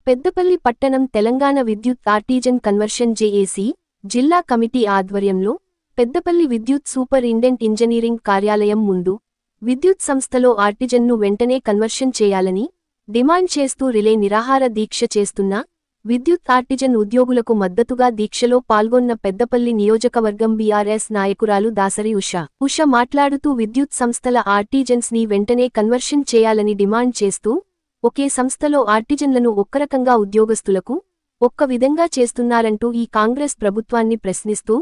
పెద్దపల్లి పట్టణం తెలంగాణ విద్యుత్ artisan conversion JAC జిల్లా కమిటీ ఆధ్వర్యంలో పెద్దపల్లి విద్యుత్ సూపరింటెండెంట్ ఇంజనీరింగ్ కార్యాలయం ముందు విద్యుత్ సంస్థలో ఆర్టిజన్ను వెంటనే కన్వర్షన్ చేయాలని డిమాండ్ చేస్తూ రిలే నిరాహార దీక్ష చేస్తున్న విద్యుత్ ఆర్టిజన్ ఉద్యోగులకు మద్దతుగా దీక్షలో పాల్గొన్న పెద్దపల్లి నియోజకవర్గం బీఆర్ఎస్ నాయకురాలు దాసరి ఉష మాట్లాడుతూ విద్యుత్ సంస్థల ఆర్టిజన్స్ ని వెంటనే కన్వర్షన్ చేయాలని డిమాండ్ చేస్తూ ఒకే సంస్థలో ఆర్టిజన్లను ఒక్కరకంగా ఉద్యోగస్తులకు ఒక్క విధంగా చేస్తున్నారంటూ ఈ కాంగ్రెస్ ప్రభుత్వాన్ని ప్రశ్నిస్తూ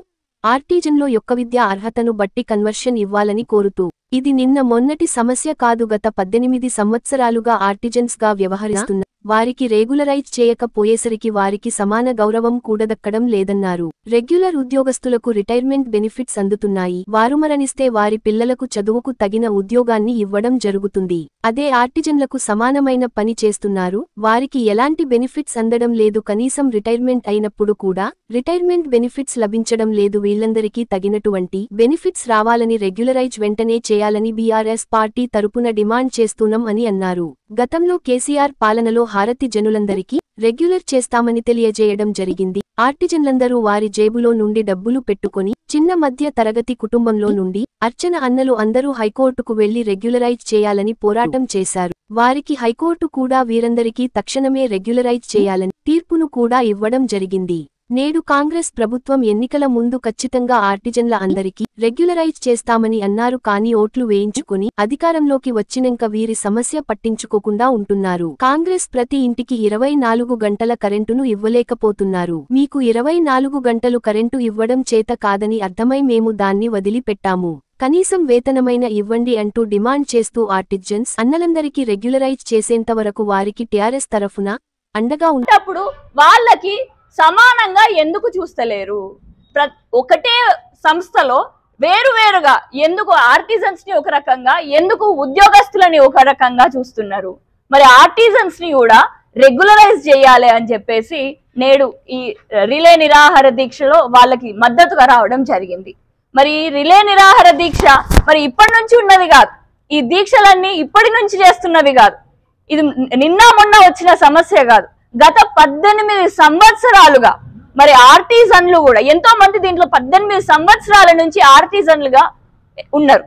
ఆర్టిజన్లో యొక్క విద్యా అర్హతను బట్టి కన్వర్షన్ ఇవ్వాలని కోరుతూ ఇది నిన్న మొన్నటి సమస్య కాదు, గత 18 సంవత్సరాలుగా ఆర్టిజన్స్గా వ్యవహరిస్తున్న వారికి రెగ్యులరైజ్ చేయకపోయేసరికి వారికి సమాన గౌరవం కూడదక్కడం లేదన్నారు. రెగ్యులర్ ఉద్యోగస్తులకు రిటైర్మెంట్ బెనిఫిట్స్ అందుతున్నాయి, వారు మరణిస్తే వారి పిల్లలకు చదువుకు తగిన ఉద్యోగాన్ని ఇవ్వడం జరుగుతుంది. అదే ఆర్టిజన్లకు సమానమైన పని చేస్తున్నారు, వారికి ఎలాంటి బెనిఫిట్స్ అందడం లేదు. కనీసం రిటైర్మెంట్ అయినప్పుడు కూడా రిటైర్మెంట్ బెనిఫిట్స్ లభించడం లేదు. వీళ్లందరికీ తగినటువంటి బెనిఫిట్స్ రావాలని రెగ్యులరైజ్ వెంటనే చేయాలని బీఆర్ఎస్ పార్టీ తరపున డిమాండ్ చేస్తున్నాం అని అన్నారు. గతంలో కేసీఆర్ పాలనలో హారతి జనులందరికీ రెగ్యులర్ చేస్తామని తెలియజేయడం జరిగింది. ఆర్టిజన్లందరూ వారి జేబులో నుండి డబ్బులు పెట్టుకొని చిన్న మధ్య తరగతి కుటుంబంలో నుండి అర్చన అన్నలు అందరూ హైకోర్టుకు వెళ్లి రెగ్యులరైజ్ చేయాలని పోరాటం చేశారు. వారికి హైకోర్టు కూడా వీరందరికీ తక్షణమే రెగ్యులరైజ్ చేయాలని తీర్పును కూడా ఇవ్వడం జరిగింది. నేడు కాంగ్రెస్ ప్రభుత్వం ఎన్నికల ముందు ఖచ్చితంగా ఆర్టిజన్ల అందరికీ రెగ్యులరైజ్ చేస్తామని అన్నారు. కానీ ఓట్లు వేయించుకుని అధికారంలోకి వచ్చినంక వీరి సమస్య పట్టించుకోకుండా ఉంటున్నారు. కాంగ్రెస్ ప్రతి ఇంటికి 24 గంటల కరెంటును ఇవ్వలేకపోతున్నారు. మీకు 24 గంటలు కరెంటు ఇవ్వడం చేత కాదని అర్థమై మేము దాన్ని వదిలిపెట్టాము. కనీసం వేతనమైన ఇవ్వండి అంటూ డిమాండ్ చేస్తూ ఆర్టిజన్స్ అన్నలందరికీ రెగ్యులరైజ్ చేసేంతవరకు వారికి టీఆర్ఎస్ తరఫున అండగా ఉన్నప్పుడు వాళ్ళకి సమానంగా ఎందుకు చూస్తలేరు? ఒకటే సంస్థలో వేరువేరుగా ఎందుకు ఆర్టిజన్స్ ని ఒక రకంగా, ఎందుకు ఉద్యోగస్తులని ఒక రకంగా చూస్తున్నారు? మరి ఆర్టిజన్స్ ని కూడా రెగ్యులరైజ్ చేయాలి అని చెప్పేసి నేడు ఈ రిలే నిరాహార దీక్షలో వాళ్ళకి మద్దతుగా రావడం జరిగింది. మరి ఈ రిలే నిరాహార దీక్ష మరి ఇప్పటి నుంచి ఉన్నది కాదు, ఈ దీక్షలన్నీ ఇప్పటి నుంచి చేస్తున్నవి కాదు, ఇది నిన్న మొన్న వచ్చిన సమస్య కాదు. గత 18 సంవత్సరాలుగా మరి ఆర్టిజన్లు కూడా ఎంతో మంది దీంట్లో 18 సంవత్సరాల నుంచి ఆర్టిజన్లుగా ఉన్నారు,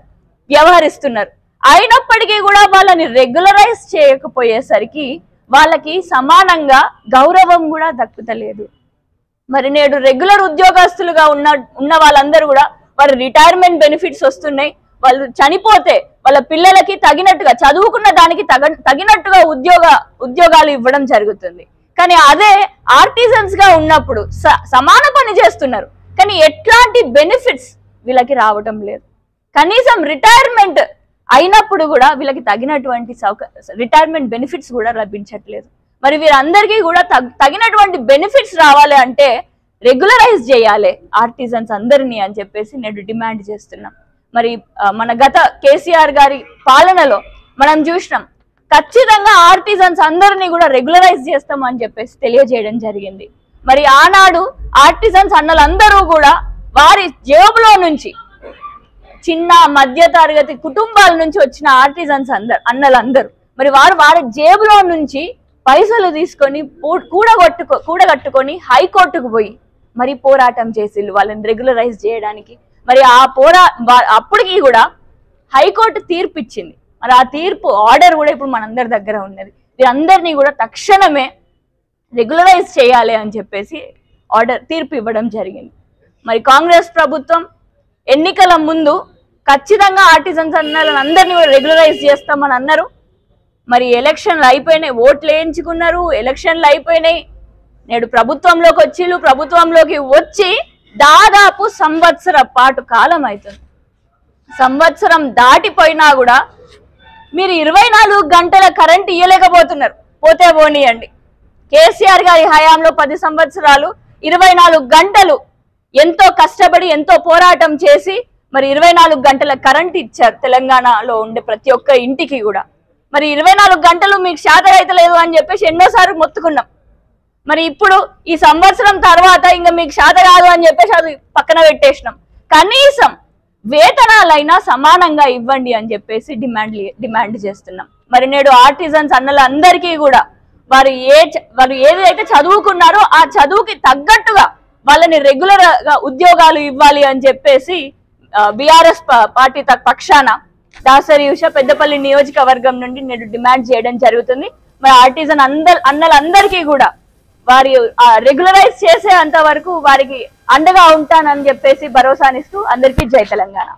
వ్యవహరిస్తున్నారు. అయినప్పటికీ కూడా వాళ్ళని రెగ్యులరైజ్ చేయకపోయేసరికి వాళ్ళకి సమానంగా గౌరవం కూడా దక్కుతలేదు. మరి నేడు రెగ్యులర్ ఉద్యోగస్తులుగా ఉన్న వాళ్ళందరూ కూడా వారి రిటైర్మెంట్ బెనిఫిట్స్ వస్తున్నాయి. వాళ్ళు చనిపోతే వాళ్ళ పిల్లలకి తగినట్టుగా, చదువుకున్న దానికి తగినట్టుగా ఉద్యోగాలు ఇవ్వడం జరుగుతుంది. కానీ అదే ఆర్టిజన్స్ గా ఉన్నప్పుడు సమాన పని చేస్తున్నారు, కానీ ఎట్లాంటి బెనిఫిట్స్ వీళ్ళకి రావటం లేదు. కనీసం రిటైర్మెంట్ అయినప్పుడు కూడా వీళ్ళకి తగినటువంటి రిటైర్మెంట్ బెనిఫిట్స్ కూడా లభించట్లేదు. మరి వీరందరికీ కూడా తగినటువంటి బెనిఫిట్స్ రావాలి అంటే రెగ్యులరైజ్ చేయాలి ఆర్టిజన్స్ అందరినీ అని చెప్పేసి నేను డిమాండ్ చేస్తున్నాం. మరి మన గత కేసీఆర్ గారి పాలనలో మనం చూసినాం, ఖచ్చితంగా ఆర్టిజన్స్ అందరినీ కూడా రెగ్యులరైజ్ చేస్తామని చెప్పేసి తెలియజేయడం జరిగింది. మరి ఆనాడు ఆర్టిజన్స్ అన్నలందరూ కూడా వారి జేబులో నుంచి, చిన్న మధ్య తరగతి కుటుంబాల నుంచి వచ్చిన ఆర్టిజన్స్ అన్నలందరూ మరి వారి జేబులో నుంచి పైసలు తీసుకొని కూడగట్టుకొని హైకోర్టుకు పోయి మరి పోరాటం చేసిళ్ళు వాళ్ళని రెగ్యులరైజ్ చేయడానికి. మరి అప్పటికి కూడా హైకోర్టు తీర్పు ఇచ్చింది. మరి ఆ తీర్పు ఆర్డర్ కూడా ఇప్పుడు మనందరి దగ్గర ఉన్నది. వీరందరినీ కూడా తక్షణమే రెగ్యులరైజ్ చేయాలి అని చెప్పేసి తీర్పు ఇవ్వడం జరిగింది. మరి కాంగ్రెస్ ప్రభుత్వం ఎన్నికల ముందు ఖచ్చితంగా ఆర్టిజన్స్ అందరినీ కూడా రెగ్యులరైజ్ చేస్తామని అన్నారు. మరి ఎలక్షన్లు అయిపోయినాయి, ఓట్లు వేయించుకున్నారు, ఎలక్షన్లు అయిపోయినాయి. నేడు ప్రభుత్వంలోకి వచ్చి దాదాపు సంవత్సర పాటు కాలం అవుతుంది. సంవత్సరం దాటిపోయినా కూడా మీరు 24 గంటల కరెంట్ ఇవ్వలేకపోతున్నారు. పోతే పోనీయండి, కేసీఆర్ గారి హయాంలో 10 సంవత్సరాలు 24 గంటలు ఎంతో కష్టపడి ఎంతో పోరాటం చేసి మరి 24 గంటల కరెంట్ ఇచ్చారు తెలంగాణలో ఉండే ప్రతి ఒక్క ఇంటికి కూడా. మరి 24 గంటలు మీకు శాతరైతలేదు అని చెప్పేసి ఎన్నోసార్లు మొత్తుకున్నాం. మరి ఇప్పుడు ఈ సంవత్సరం తర్వాత ఇంకా మీకు శాత కాదు అని చెప్పేసి అది పక్కన పెట్టేసినాం. కనీసం వేతనాలైనా సమానంగా ఇవ్వండి అని చెప్పేసి డిమాండ్ చేస్తున్నాం. మరి నేడు ఆర్టిజన్స్ అన్నలందరికీ కూడా వారు ఏదైతే చదువుకున్నారో ఆ చదువుకి తగ్గట్టుగా వాళ్ళని రెగ్యులర్ గా ఉద్యోగాలు ఇవ్వాలి అని చెప్పేసి బీఆర్ఎస్ పార్టీ పక్షాన దాసరి ఉష పెద్దపల్లి నియోజకవర్గం నుండి నేను డిమాండ్ చేయడం జరుగుతుంది. మరి ఆర్టిజన్ అన్నలందరికీ కూడా వారి రెగ్యులరైజ్ చేసేంత వరకు వారికి అండగా ఉంటానని చెప్పేసి భరోసానిస్తూ అందరికీ జై తెలంగాణ.